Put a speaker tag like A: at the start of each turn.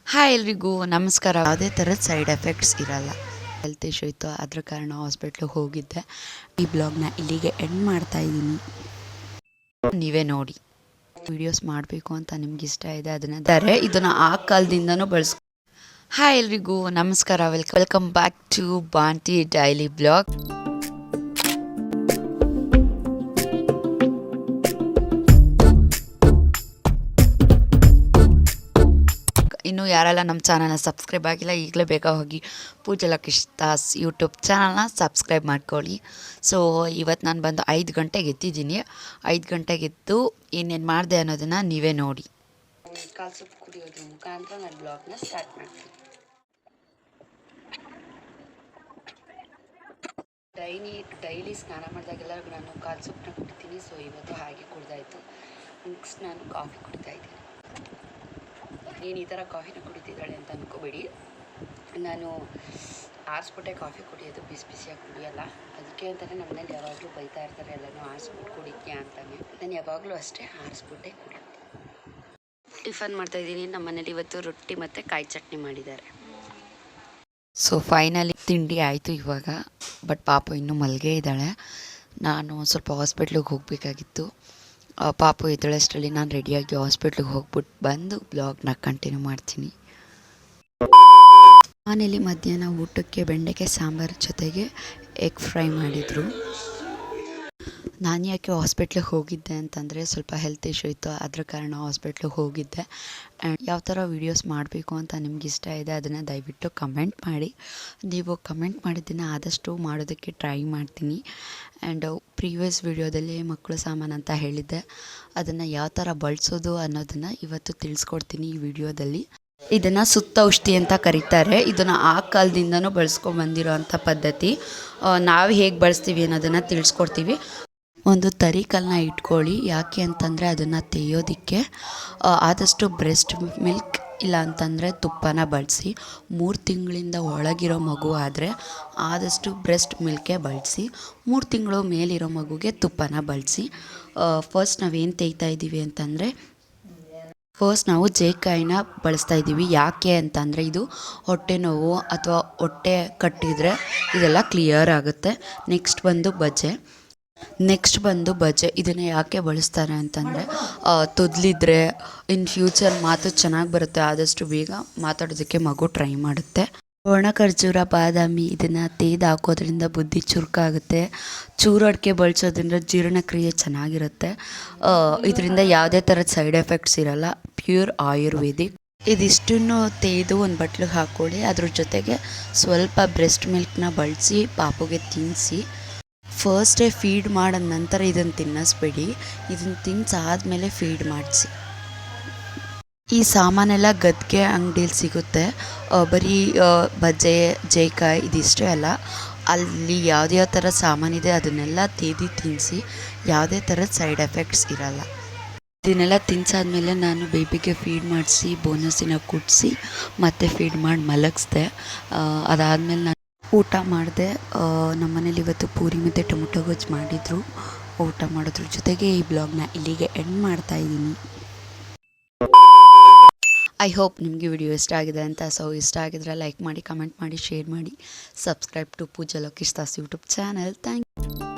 A: Hi ಎಲ್ರಿಗೂ ನಮಸ್ಕಾರ. ಯಾವುದೇ ಥರದ ಸೈಡ್ ಎಫೆಕ್ಟ್ಸ್ ಇರಲ್ಲ. ಹೆಲ್ತ್ ಇಶ್ಯೂ ಇತ್ತು, ಅದ್ರ ಕಾರಣ ಹಾಸ್ಪಿಟ್ಲಿಗೆ ಹೋಗಿದ್ದೆ. ಈ ಬ್ಲಾಗ್ನ ಇಲ್ಲಿಗೆ ಎಂಡ್ ಮಾಡ್ತಾ ಇದ್ದೀನಿ. ನೀವೇ ನೋಡಿ. ವಿಡಿಯೋಸ್ ಮಾಡಬೇಕು ಅಂತ ನಿಮ್ಗೆ ಇಷ್ಟ ಇದೆ ಇದನ್ನು ಆ ಕಾಲದಿಂದನೂ ಬಳಸ್ಕೊ. ಹಾಯ್ ಎಲ್ರಿಗೂ ನಮಸ್ಕಾರ. ವೆಲ್ಕಮ್ ಬ್ಯಾಕ್ ಟು ಬಾಂಟಿ ಡೈಲಿ ಬ್ಲಾಗ್. ಇನ್ನು ಯಾರೆಲ್ಲ ನಮ್ಮ ಚಾನಲ್ನ ಸಬ್ಸ್ಕ್ರೈಬ್ ಆಗಿಲ್ಲ, ಈಗಲೇ ಬೇಗ ಹೋಗಿ ಪೂಜಾ ಲಕ್ಕೀಶ್ ಯೂಟ್ಯೂಬ್ ಚಾನಲ್ನ ಸಬ್ಸ್ಕ್ರೈಬ್ ಮಾಡ್ಕೊಳ್ಳಿ. ಸೊ ಇವತ್ತು ನಾನು ಬಂದು 5 ಗಂಟೆಗೆ ಎದ್ದಿದ್ದೀನಿ. 5 ಗಂಟೆಗೆ ಎದ್ದು ಏನೇನು ಮಾಡಿದೆ ಅನ್ನೋದನ್ನು ನೀವೇ ನೋಡಿ. ಕಾಲು ಸೊಪ್ಪು ಕುಡಿಯೋದ್ರ ಮುಖಾಂತರ ನಾನು ಬ್ಲಾಗ್ನ ಸ್ಟಾರ್ಟ್ ಮಾಡ್ತೀನಿ. ಡೈಲಿ ಸ್ನಾನ ಮಾಡಿದಾಗೆಲ್ಲ ನಾನು ಕಾಲು ಸೊಪ್ಪನ್ನ ಕುಡಿತೀನಿ. ಸೊ ಇವತ್ತು ಹಾಗೆ ಕುಡ್ದಾಯಿತು. ನೆಕ್ಸ್ಟ್ ನಾನು ಕಾಫಿ ಕುಡಿತಾಯಿದ್ದೀನಿ. ನೀನು ಈ ಥರ ಕಾಫಿನ ಕುಡಿತಿದ್ದಾಳೆ ಅಂತ ಅಂದ್ಕೋಬೇಡಿ. ನಾನು ಆರಿಸ್ಬಿಟ್ಟೆ ಕಾಫಿ ಕುಡಿಯೋದು, ಬಿಸಿ ಬಿಸಿಯಾಗಿ ಕುಡಿಯೋಲ್ಲ. ಅದಕ್ಕೆ ಅಂತಲೇ ನಮ್ಮ ಮನೇಲಿ ಯಾವಾಗಲೂ ಬೈತಾ ಇರ್ತಾರೆ, ಎಲ್ಲನೂ ಆರಿಸ್ಬಿಟ್ಟು ಕುಡಿತೀಯ ಅಂತಲೇ. ನಾನು ಯಾವಾಗಲೂ ಅಷ್ಟೇ ಆರಿಸ್ಬಿಟ್ಟೆ ಕುಡಿತೀನಿ. ಟಿಫನ್ ಮಾಡ್ತಾಯಿದ್ದೀನಿ. ನಮ್ಮ ಮನೇಲಿ ಇವತ್ತು ರೊಟ್ಟಿ ಮತ್ತು ಕಾಯಿ ಚಟ್ನಿ ಮಾಡಿದ್ದಾರೆ. ಸೊ ಫೈನಲಿ ತಿಂಡಿ ಆಯಿತು ಇವಾಗ. ಬಟ್ ಪಾಪು ಇನ್ನೂ ಮಲ್ಗೆ ಇದ್ದಾಳೆ. ನಾನು ಸ್ವಲ್ಪ ಹಾಸ್ಪಿಟ್ಲಿಗೆ ಹೋಗಬೇಕಾಗಿತ್ತು. ಪಾಪು ಎದ್ದೇಳಷ್ಟರಲ್ಲಿ ನಾನು ರೆಡಿಯಾಗಿ ಹಾಸ್ಪಿಟ್ಲಿಗೆ ಹೋಗ್ಬಿಟ್ಟು ಬಂದು ಬ್ಲಾಗ್ನ ಕಂಟಿನ್ಯೂ ಮಾಡ್ತೀನಿ. ಮನೇಲಿ ಮಧ್ಯಾಹ್ನ ಊಟಕ್ಕೆ ಬೆಂಡೆಕಾಯಿ ಸಾಂಬಾರು ಜೊತೆಗೆ ಎಗ್ ಫ್ರೈ ಮಾಡಿದರು. ನಾನು ಯಾಕೆ ಹಾಸ್ಪಿಟ್ಲಿಗೆ ಹೋಗಿದ್ದೆ ಅಂತಂದರೆ ಸ್ವಲ್ಪ ಹೆಲ್ತ್ ಇಶ್ಯೂ ಇತ್ತು, ಅದ್ರ ಕಾರಣ ಹಾಸ್ಪಿಟ್ಲಿಗೆ ಹೋಗಿದ್ದೆ. ಆ್ಯಂಡ್ ಯಾವ ಥರ ವೀಡಿಯೋಸ್ ಮಾಡಬೇಕು ಅಂತ ನಿಮ್ಗೆ ಇಷ್ಟ ಇದೆ ಅದನ್ನು ದಯವಿಟ್ಟು ಕಮೆಂಟ್ ಮಾಡಿ. ನೀವು ಕಮೆಂಟ್ ಮಾಡಿದ್ದನ್ನು ಆದಷ್ಟು ಮಾಡೋದಕ್ಕೆ ಟ್ರೈ ಮಾಡ್ತೀನಿ. ಆ್ಯಂಡ್ ಪ್ರೀವಿಯಸ್ ವೀಡಿಯೋದಲ್ಲಿ ಮಕ್ಕಳು ಸಾಮಾನು ಅಂತ ಹೇಳಿದ್ದೆ, ಅದನ್ನು ಯಾವ ಥರ ಬಳಸೋದು ಅನ್ನೋದನ್ನು ಇವತ್ತು ತಿಳಿಸ್ಕೊಡ್ತೀನಿ ಈ ವಿಡಿಯೋದಲ್ಲಿ. ಇದನ್ನು ಸುತ್ತ ಔಷಧಿ ಅಂತ ಕರೀತಾರೆ. ಇದನ್ನು ಆ ಕಾಲದಿಂದನೂ ಬಳಸ್ಕೊಂಡು ಬಂದಿರೋ ಅಂಥ ಪದ್ಧತಿ. ನಾವು ಹೇಗೆ ಬಳಸ್ತೀವಿ ಅನ್ನೋದನ್ನು ತಿಳಿಸ್ಕೊಡ್ತೀವಿ. ಒಂದು ತರಿಕಲ್ಲನ್ನ ಇಟ್ಕೊಳ್ಳಿ. ಯಾಕೆ ಅಂತಂದರೆ ಅದನ್ನು ತೆಯ್ಯೋದಕ್ಕೆ ಆದಷ್ಟು ಬ್ರೆಸ್ಟ್ ಮಿಲ್ಕ್ ಇಲ್ಲ ಅಂತಂದರೆ ತುಪ್ಪನ ಬಳಸಿ. 3 ತಿಂಗಳಿಂದ ಒಳಗಿರೋ ಮಗು ಆದರೆ ಆದಷ್ಟು ಬ್ರೆಸ್ಟ್ ಮಿಲ್ಕೇ ಬಳಸಿ. 3 ತಿಂಗಳು ಮೇಲಿರೋ ಮಗುಗೆ ತುಪ್ಪನ ಬಳಸಿ. ಫಸ್ಟ್ ನಾವೇನು ತೆಯ್ತಾ ಇದ್ದೀವಿ ಅಂತಂದರೆ ನಾವು ಜೇಕಾಯಿನ ಬಳಸ್ತಾ ಇದ್ದೀವಿ. ಯಾಕೆ ಅಂತಂದರೆ ಇದು ಹೊಟ್ಟೆ ನೋವು ಅಥವಾ ಹೊಟ್ಟೆ ಕಟ್ಟಿದರೆ ಇದೆಲ್ಲ ಕ್ಲಿಯರ್ ಆಗುತ್ತೆ. ನೆಕ್ಸ್ಟ್ ಬಂದು ಬಜೆ. ಇದನ್ನು ಯಾಕೆ ಬಳಸ್ತಾರೆ ಅಂತಂದರೆ ತೊದಲಿದ್ರೆ ಇನ್ ಫ್ಯೂಚರ್ ಮಾತು ಚೆನ್ನಾಗಿ ಬರುತ್ತೆ, ಆದಷ್ಟು ಬೇಗ ಮಾತಾಡೋದಕ್ಕೆ ಮಗು ಟ್ರೈ ಮಾಡುತ್ತೆ. ಒಣ ಖರ್ಜೂರ, ಬಾದಾಮಿ ಇದನ್ನು ತೇದು ಹಾಕೋದ್ರಿಂದ ಬುದ್ಧಿ ಚುರುಕಾಗುತ್ತೆ. ಚೂರಡಿಕೆ ಬಳಸೋದ್ರಿಂದ ಜೀರ್ಣಕ್ರಿಯೆ ಚೆನ್ನಾಗಿರುತ್ತೆ. ಇದರಿಂದ ಯಾವುದೇ ಥರದ ಸೈಡ್ ಎಫೆಕ್ಟ್ಸ್ ಇರಲ್ಲ. ಪ್ಯೂರ್ ಆಯುರ್ವೇದಿಕ್. ಇದಿಷ್ಟನ್ನು ತೇದು ಒಂದು ಬಟ್ಲಿಗೆ ಹಾಕ್ಕೊಳ್ಳಿ. ಅದ್ರ ಜೊತೆಗೆ ಸ್ವಲ್ಪ ಬ್ರೆಸ್ಟ್ ಮಿಲ್ಕ್ನ ಬಳಸಿ ಪಾಪುಗೆ ತಿನ್ನಿಸಿ. ಫಸ್ಟ್ ಡೇ ಫೀಡ್ ಮಾಡಿದ ನಂತರ ಇದನ್ನು ತಿನ್ನಿಸ್ಬೇಡಿ. ಇದನ್ನು ತಿನ್ನಿಸಾದ್ಮೇಲೆ ಫೀಡ್ ಮಾಡಿಸಿ. ಈ ಸಾಮಾನೆಲ್ಲ ಗದ್ಗೆ ಅಂಗಡಿಯಲ್ಲಿ ಸಿಗುತ್ತೆ. ಬರೀ ಬಜೆ, ಜೇಕಾಯಿ ಇದಿಷ್ಟೇ ಅಲ್ಲ, ಅಲ್ಲಿ ಯಾವುದೇ ಥರ ಸಾಮಾನಿದೆ ಅದನ್ನೆಲ್ಲ ತೇದಿ ತಿನ್ನಿಸಿ. ಯಾವುದೇ ಥರದ ಸೈಡ್ ಎಫೆಕ್ಟ್ಸ್ ಇರಲ್ಲ. ಇದನ್ನೆಲ್ಲ ತಿನ್ಸಾದ್ಮೇಲೆ ನಾನು ಬೇಬಿಗೆ ಫೀಡ್ ಮಾಡಿಸಿ ಬೋನಸಿನ ಕುಡಿಸಿ ಮತ್ತೆ ಫೀಡ್ ಮಾಡಿ ಮಲಗಿಸ್ದೆ. ಅದಾದಮೇಲೆ ನಾನು ಊಟ ಮಾಡಿದೆ. ನಮ್ಮ ಮನೇಲಿ ಇವತ್ತು ಪೂರಿ ಮತ್ತು ಟೊಮೊಟೊ ಗೊಜ್ಜು ಮಾಡಿದರು. ಊಟ ಮಾಡೋದ್ರ ಜೊತೆಗೆ ಈ ಬ್ಲಾಗ್ನ ಇಲ್ಲಿಗೆ ಎಂಡ್ ಮಾಡ್ತಾ ಇದ್ದೀನಿ. ಐ ಹೋಪ್ ನಿಮಗೆ ವಿಡಿಯೋ ಇಷ್ಟ ಆಗಿದೆ ಅಂತ. ಸೊ ಇಷ್ಟ ಆಗಿದ್ರೆ ಲೈಕ್ ಮಾಡಿ, ಕಮೆಂಟ್ ಮಾಡಿ, ಶೇರ್ ಮಾಡಿ, subscribe to Pooja Lakkish YouTube channel. Thank you.